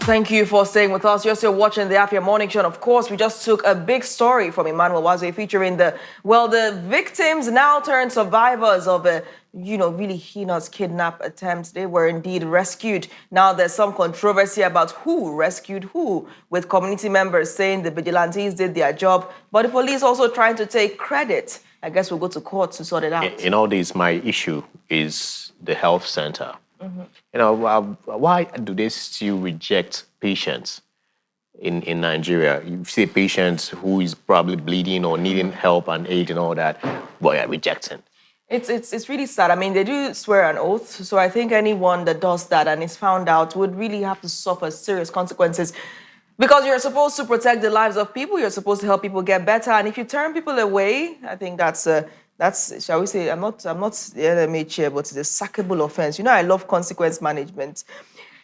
Thank you for staying with us. You're still watching the Afia Morning Show. And of course, we just took a big story from Emmanuel Wazwe featuring the victims now turned survivors of a, really heinous kidnap attempts. They were indeed rescued. Now there's some controversy about who rescued who, with community members saying the vigilantes did their job, but the police also trying to take credit. I guess we'll go to court to sort it out. In all this, my issue is the health center. Why do they still reject patients in Nigeria? You see patients who is probably bleeding or needing help and aid and all that, but are rejecting. It's really sad. I mean, they do swear an oath, so I think anyone that does that and is found out would really have to suffer serious consequences. Because you're supposed to protect the lives of people, you're supposed to help people get better, and if you turn people away, I think that's, shall we say, I'm not the NMA chair, but it's a sackable offense. I love consequence management.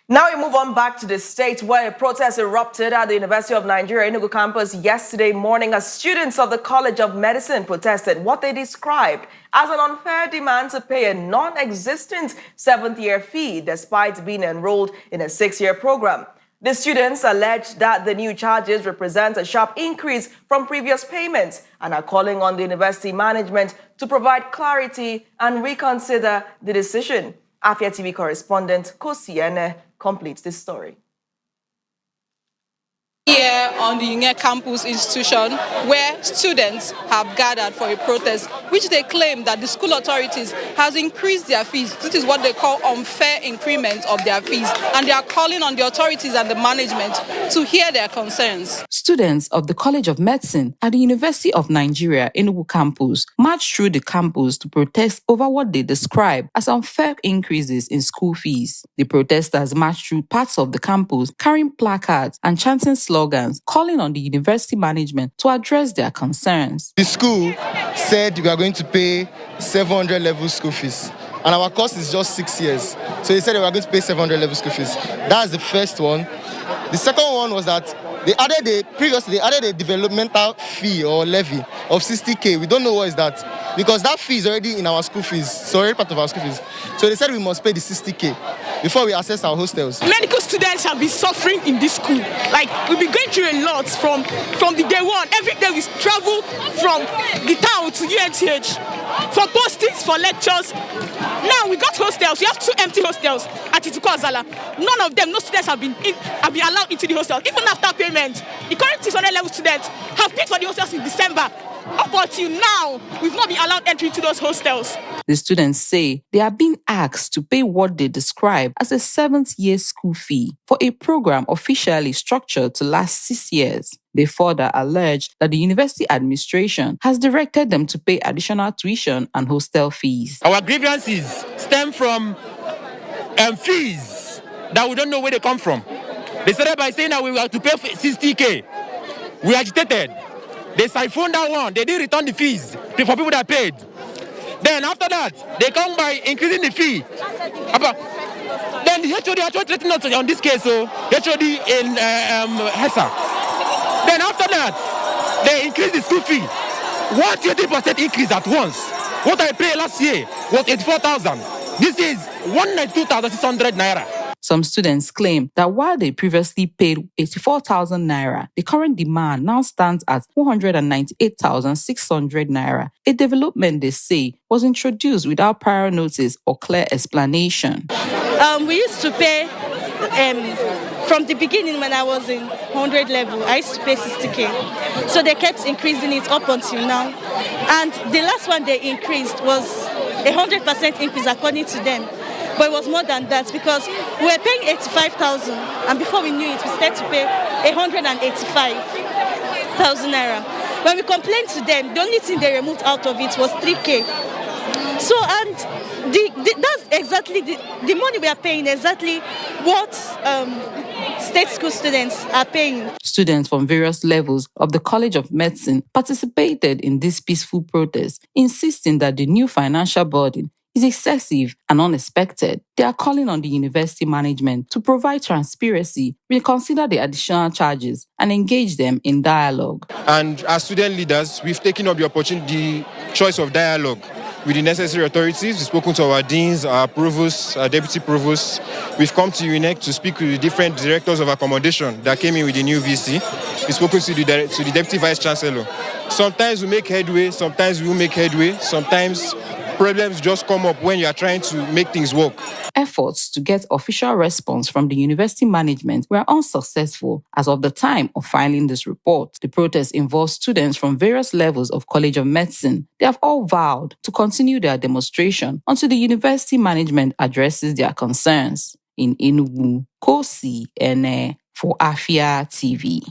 Now we move on back to the state where a protest erupted at the University of Nigeria, Enugu Campus yesterday morning as students of the College of Medicine protested what they described as an unfair demand to pay a non-existent seventh-year fee despite being enrolled in a 6-year program. The students alleged that the new charges represent a sharp increase from previous payments and are calling on the university management to provide clarity and reconsider the decision. Afia TV correspondent Kosiene completes this story. Here on the Unec Campus institution, where students have gathered for a protest, which they claim that the school authorities has increased their fees. This is what they call unfair increment of their fees, and they are calling on the authorities and the management to hear their concerns. Students of the College of Medicine at the University of Nigeria, Enugu Campus, marched through the campus to protest over what they describe as unfair increases in school fees. The protesters marched through parts of the campus carrying placards and chanting slogans, calling on the university management to address their concerns. The school said we are going to pay 700 level school fees, and our course is just 6 years. So they said we are going to pay 700 level school fees. That's the first one. The second one was that previously they added a developmental fee or levy of 60K. We don't know what is that, because that fee is already in our school fees. It's already part of our school fees. So they said we must pay the 60K before we access our hostels. Medical students have been suffering in this school. Like, we've been going through a lot from the day one. Every day we travel from the town to UNTH for postings, for lectures. Now we got hostels. We have 2 empty hostels at Ituko Azala. None of them, no students have been allowed into the hostels. Even after payment, the current 600 level students have paid for the hostels in December. Up until now, we've not been allowed entry into those hostels. The students say they are being asked to pay what they describe as a 7th-year school fee for a program officially structured to last 6 years. They further allege that the university administration has directed them to pay additional tuition and hostel fees. Our grievances stem from fees that we don't know where they come from. They started by saying that we have to pay 60K. We agitated. They siphoned that one. They didn't return the fees for people that paid. Then after that, they come by increasing the fee. Then the HOD actually threatened us on this case, so HOD in HESA. Then after that, they increased the school fee. 120% increase at once. What I paid last year was 84,000. This is 192,600 naira. Some students claim that while they previously paid 84,000 naira, the current demand now stands at 198,600 naira, a development they say was introduced without prior notice or clear explanation. We used to pay, from the beginning when I was in 100 level, I used to pay 60K. So they kept increasing it up until now. And the last one they increased was 100% increase according to them. But it was more than that, because we were paying 85,000, and before we knew it, we started to pay 185,000 naira. When we complained to them, the only thing they removed out of it was 3K. So, and that's exactly the money we are paying, exactly what state school students are paying. Students from various levels of the College of Medicine participated in this peaceful protest, insisting that the new financial burden is excessive and unexpected. They are calling on the university management to provide transparency, reconsider the additional charges, and engage them in dialogue. And as student leaders, we've taken up the opportunity, the choice of dialogue. with the necessary authorities. We've spoken to our deans, our provosts, our deputy provosts. We've come to Unec to speak with the different directors of accommodation that came in with the new VC. We've spoken to the deputy vice chancellor. Sometimes we make headway, sometimes we won't make headway, sometimes problems just come up when you are trying to make things work. Efforts to get official response from the university management were unsuccessful as of the time of filing this report. The protest involves students from various levels of College of Medicine. They have all vowed to continue their demonstration until the university management addresses their concerns. In Enugu, Kosi Ene for Afia TV.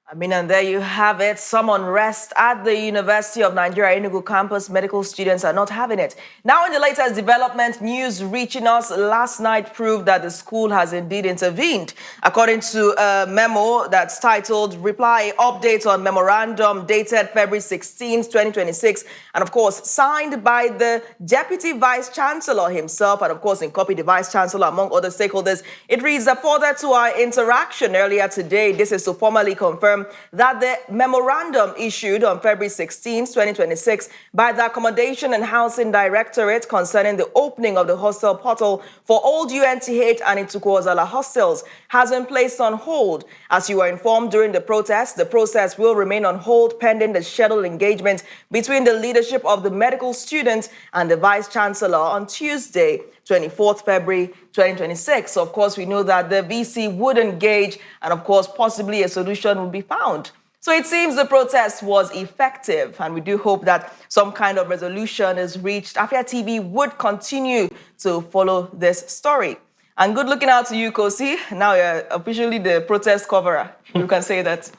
And there you have it. Some unrest at the University of Nigeria Enugu Campus. Medical students are not having it. Now, in the latest development, news reaching us last night proved that the school has indeed intervened. According to a memo that's titled Reply Update on Memorandum dated February 16, 2026, and of course, signed by the Deputy Vice Chancellor himself, and of course, in copy the Vice Chancellor among other stakeholders, it reads that further to our interaction earlier today, this is to formally confirm that the memorandum issued on February 16, 2026 by the Accommodation and Housing Directorate concerning the opening of the hostel portal for old UNTH and Itukwuozala hostels has been placed on hold. As you were informed during the protest, the process will remain on hold pending the scheduled engagement between the leadership of the medical students and the Vice Chancellor on Tuesday, 24th February 2026. So of course, we know that the VC would engage and of course, possibly a solution would be found. So it seems the protest was effective and we do hope that some kind of resolution is reached. Afia TV would continue to follow this story. And good looking out to you, Kosi. Now you're officially the protest coverer. You can say that.